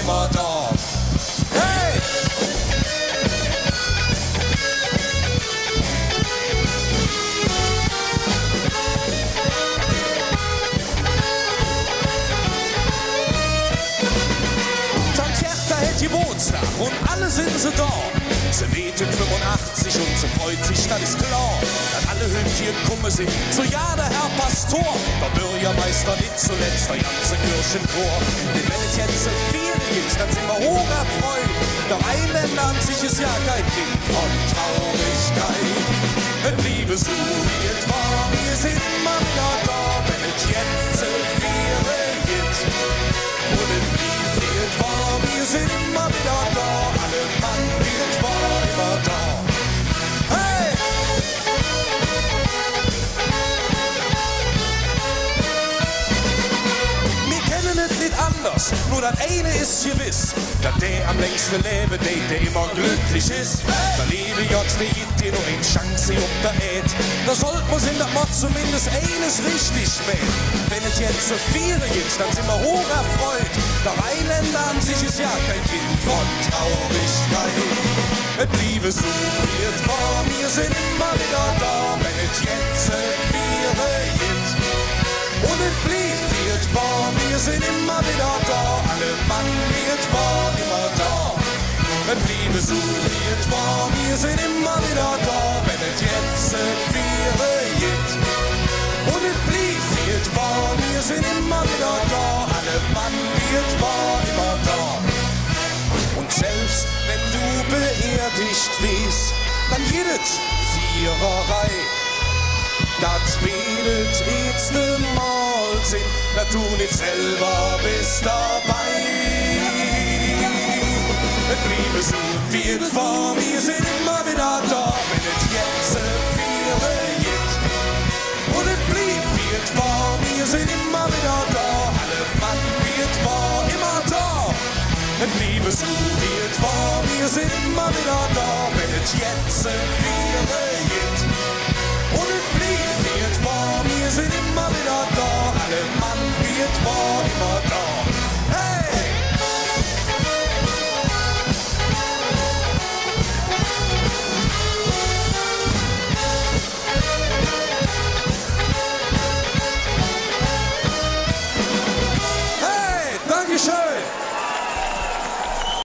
immer da. Hey! Geburtstag und alle sind sie da. Sie beten 85 und sie freut sich, das ist klar. Dass alle Hündchen krumme sind, so ja der Herr Pastor. Der Bürgermeister nicht zuletzt, der ganze Kirchenchor. Denn wenn es jetzt eine Ferien ist, dann sind wir hoch erfreut. Der Rheinländer an sich ist ja kein Kind von Traurigkeit. Wenn Liebe so wie es war, wir sind immer wieder da. Wenn es jetzt eine Ferien gibt und es lieb wie es war, wir sind immer wieder da. Alle Mann wie es war, immer da. Hey! Wir kennen es nicht anders, nur das eine ist gewiss, dass der am längsten leben, der immer glücklich ist. Da lebe jetzt wie dir nur eine Chance auf der Erde. Da sollte man sehen, dass man zumindest eines richtig spät. Wenn es jetzt so viele gibt, dann sind wir hoch erfreut. Der Rheinländer an sich ist ja kein Kind von Traurigkeit. Es bliebe so wie es war, wir sind immer wieder da. Wenn es jetzt so viele gibt und es blieb wie es war, wir sind immer wieder da. Alle Mann wie es war, immer da. Es bliebe so wie es war, wir sind immer wieder da. Wenn es jetzt so viele gibt und es blieb wie es war, wir sind immer wieder da. Alle Mann wie es war, immer da. Und selbst wenn du beerdigt wirst, dann jedes Viererei. Das bietet letzte Mal Sinn, dass du nicht selber bist dabei. Es bliebe so wie es war, wir sind immer wieder da. Wenn es jetzt Viere gibt und es blieb wie es war, wir sind immer wieder da. Alle Mann wie es war, immer da. Es bliebe so wie es war, wir sind immer wieder da. Wenn es jetzt Viere gibt und es blieb wie es war, wir sind immer wieder da. Alle Mann wie es war, immer da.